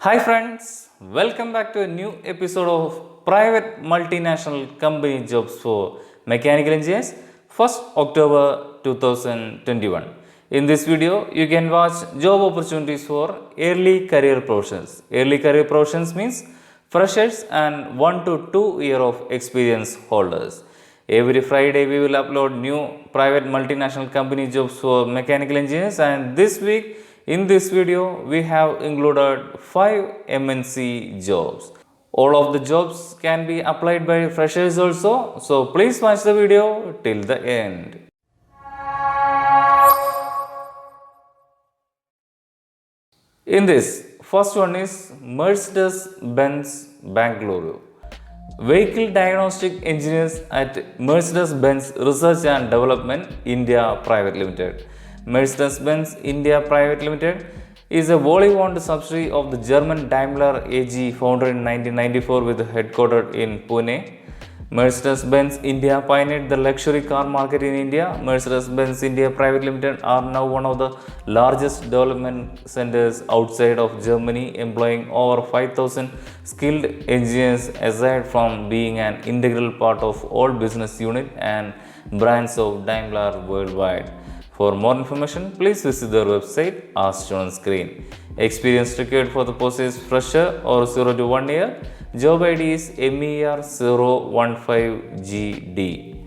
Hi friends, welcome back to a new episode of Private Multinational Company Jobs for Mechanical Engineers, 1st October 2021. In this video, you can watch job opportunities for early career professionals. Early career professionals means freshers and 1 to 2 year of experience holders. Every Friday, we will upload new private multinational company jobs for mechanical engineers, and this week in this video, we have included 5 MNC jobs. All of the jobs can be applied by freshers also, so please watch the video till the end. In this, first one is Mercedes-Benz Bangalore. Vehicle Diagnostic Engineers at Mercedes-Benz Research and Development India Private Limited. Mercedes-Benz India Private Limited is a wholly owned subsidiary of the German Daimler AG, founded in 1994 with headquartered in Pune. Mercedes-Benz India pioneered the luxury car market in India. Mercedes-Benz India Private Limited are now one of the largest development centers outside of Germany, employing over 5,000 skilled engineers, aside from being an integral part of all business unit and brands of Daimler worldwide. For more information, please visit their website as shown on screen. Experience required for the post is fresher or 0 to 1 year. Job ID is MER015GD.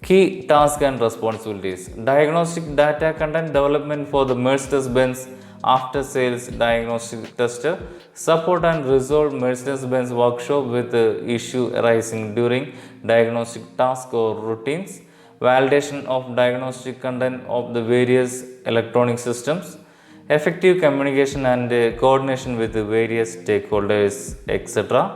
Key tasks and responsibilities: diagnostic data content development for the Mercedes-Benz after sales diagnostic tester, support and resolve Mercedes-Benz workshop with the issue arising during diagnostic task or routines, validation of diagnostic content of the various electronic systems, effective communication and coordination with the various stakeholders, etc.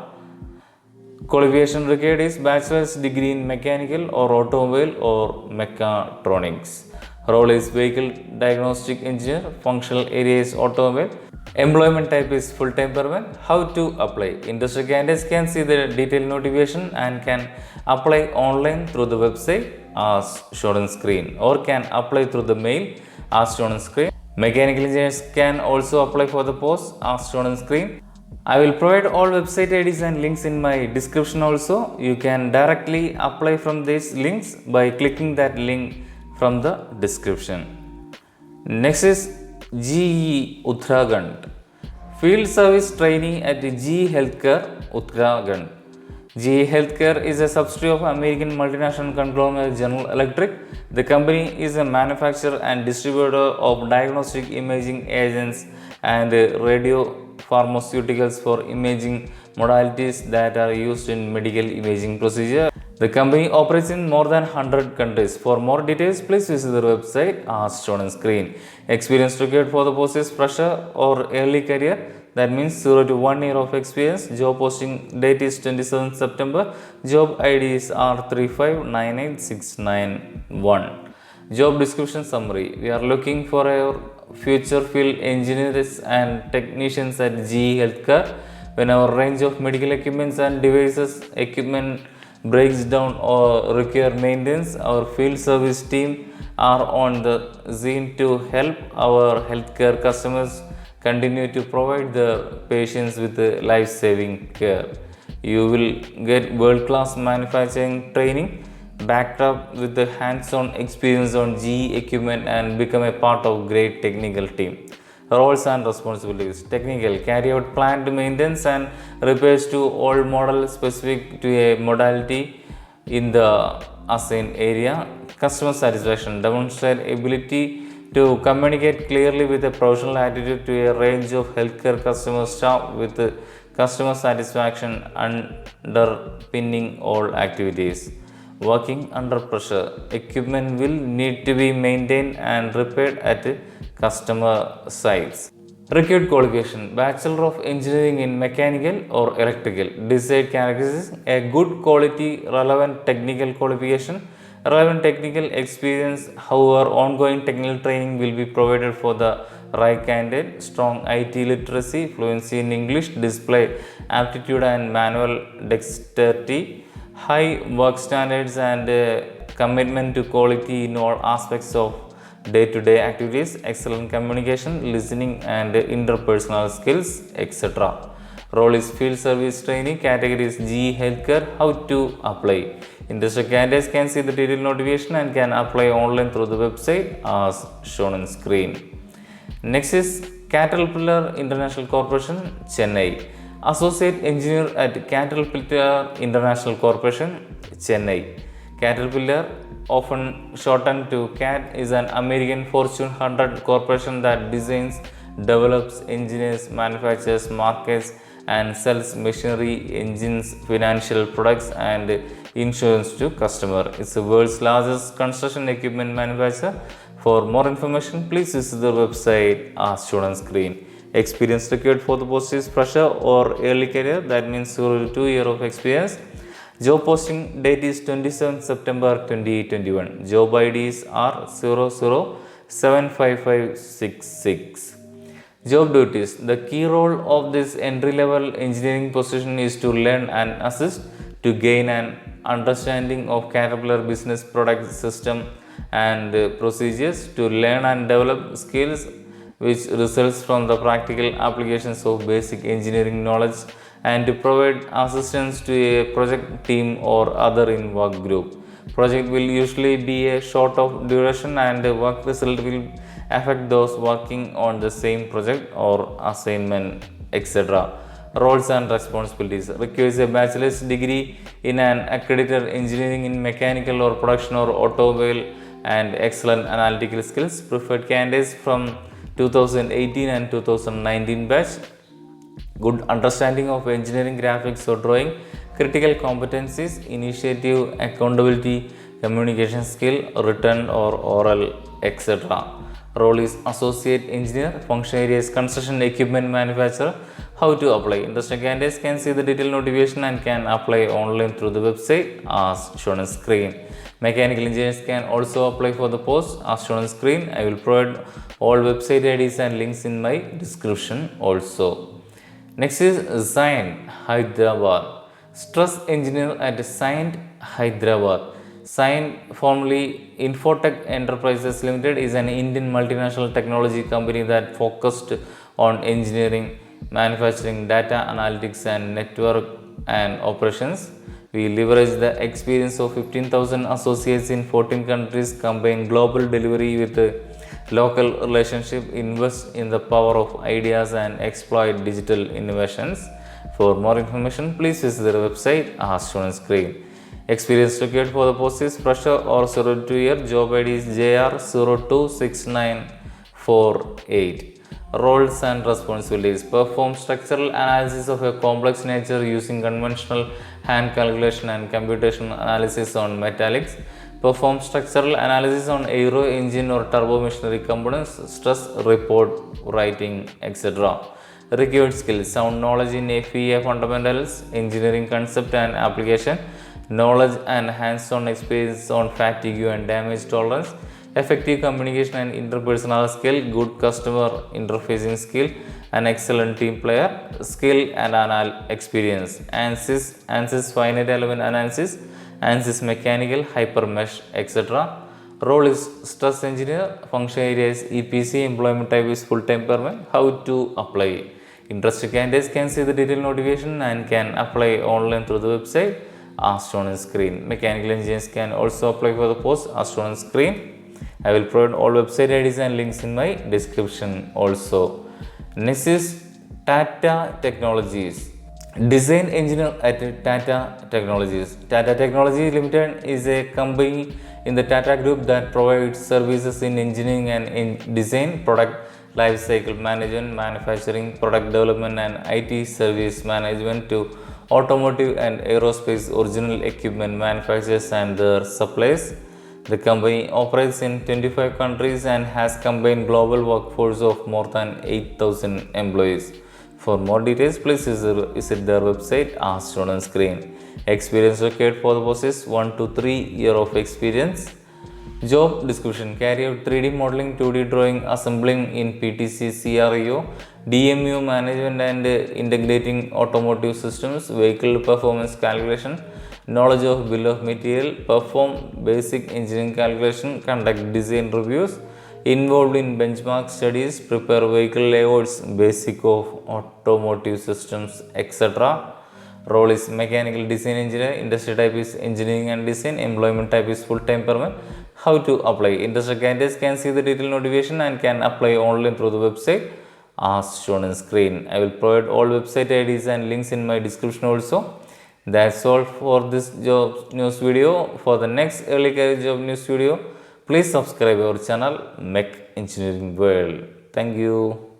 Qualification required is bachelor's degree in mechanical or automobile or mechatronics. Role is vehicle diagnostic engineer. Functional area is automobile. Employment type is full-time permanent. How to apply? Interested candidates can see the detailed notification and can apply online through the website as shown on screen, or can apply through the mail as shown on screen. Mechanical engineers can also apply for the post as shown on screen. I will provide all website IDs and links in my description also. You can directly apply from these links by clicking that link from the description. Next is GE Uttarakhand. Field Service Trainee at GE Healthcare Uttarakhand. GE Healthcare is a subsidiary of American multinational conglomerate General Electric. The company is a manufacturer and distributor of diagnostic imaging agents and radiopharmaceuticals for imaging modalities that are used in medical imaging procedure. The company operates in more than 100 countries. For more details, please visit their website as shown on screen. Experience required for the post is fresher or early career. That means 0 to 1 year of experience. Job posting date is 27th September. Job ID is R3598691. Job description summary. We are looking for our future field engineers and technicians at GE Healthcare. When our range of medical equipments and devices equipment breaks down or require maintenance, our field service team are on the scene to help our healthcare customers continue to provide their patients with life-saving care. You will get world-class manufacturing training backed up with the hands-on experience on GE equipment and become a part of great technical team. Roles and responsibilities: technical, carry out plant maintenance and repairs to all models specific to a modality in the assigned area. Customer satisfaction, demonstrate ability to communicate clearly with a professional attitude to a range of healthcare customer staff with customer satisfaction underpinning all activities. Working under pressure, equipment will need to be maintained and repaired at customer sites. Required qualification: Bachelor of Engineering in Mechanical or Electrical. Desired characteristics: a good quality relevant technical qualification, relevant technical experience. However, ongoing technical training will be provided for the right candidate. Strong IT literacy, fluency in English, display aptitude and manual dexterity, high work standards and commitment to quality in all aspects of day-to-day activities, excellent communication, listening and interpersonal skills, etc. Role is field service trainee. Category is GE Healthcare. How to apply? Interested candidates can see the detailed notification and can apply online through the website as shown on screen. Next is Caterpillar International Corporation, Chennai. Associate Engineer at Caterpillar International Corporation, Chennai. Caterpillar, often shortened to CAT, is an American Fortune 100 corporation that designs, develops, engineers, manufactures, markets, and sells machinery, engines, financial products, and insurance to customer. It's the world's largest construction equipment manufacturer. For more information, please visit the website as shown on screen. Experience required for the post is fresher or early career, that means 0 to 2 years of experience. Job posting date is 27 September 2021. Job IDs are 0075566. Job duties. The key role of this entry-level engineering position is to learn and assist to gain an understanding of Caterpillar business product system and procedures, to learn and develop skills which results from the practical applications of basic engineering knowledge, and to provide assistance to a project team or other in work group. Project will usually be a short of duration and the work result will affect those working on the same project or assignment, etc. Roles and responsibilities. Requires a bachelor's degree in an accredited engineering in mechanical or production or automobile and excellent analytical skills. Preferred candidates from 2018 and 2019 batch. Good understanding of engineering, graphics or drawing. Critical competencies, initiative, accountability, communication skill, written or oral, etc. Role is associate engineer. Function area is construction equipment manufacturer. How to apply? Interested candidates can see the detailed notification and can apply online through the website as shown on screen. Mechanical engineers can also apply for the post as shown on screen. I will provide all website IDs and links in my description also. Next is Cyient, Hyderabad. Stress engineer at Cyient, Hyderabad. Cyient, formerly Infotech Enterprises Limited, is an Indian multinational technology company that focused on engineering, manufacturing, data analytics and network and operations. We leverage the experience of 15,000 associates in 14 countries, combine global delivery with local relationship, invest in the power of ideas and exploit digital innovations. For more information, please visit their website as shown on screen. Experience required for the post is fresher or 0 to 2 year. Job ID is JR026948. Roles and responsibilities. Perform structural analysis of a complex nature using conventional hand calculation and computational analysis on metallics. Perform structural analysis on aero engine or turbo machinery components, stress report writing, etc. Required skills: sound knowledge in FEA fundamentals, engineering concept and application, knowledge and hands-on experience on fatigue and damage tolerance, effective communication and interpersonal skill, good customer interfacing skill, an excellent team player, skill and experience. ANSYS finite element analysis, ANSYS mechanical, hypermesh, etc. Role is stress engineer. Function area is EPC. Employment type is full-time permanent. How to apply? Interested candidates can see the detailed notification and can apply online through the website as shown on screen. Mechanical engineers can also apply for the post as shown on screen. I will provide all website IDs and links in my description also. Next is Tata Technologies. Design engineer at Tata Technologies. Tata Technologies Limited is a company in the Tata Group that provides services in engineering and in design, product life cycle management, manufacturing, product development and IT service management to automotive and aerospace original equipment manufacturers and their suppliers. The company operates in 25 countries and has combined global workforce of more than 8,000 employees. For more details, please visit their website as shown on screen. Experience required for the post is 1 to 3 years of experience. Job description: carry out 3D modeling, 2D drawing, assembling in PTC, CREO, DMU management and integrating automotive systems, vehicle performance calculation, knowledge of bill of material, perform basic engineering calculation, conduct design reviews, involved in benchmark studies, prepare vehicle layouts, basic of automotive systems, etc. Role is mechanical design engineer, industry type is engineering and design, employment type is full-time permanent. How to apply? Interested candidates can see the detailed notification and can apply online through the website as shown on screen. I will provide all website IDs and links in my description also. That's all for this job news video. For the next early career job news video, please subscribe our channel Mech Engineering World. Thank you.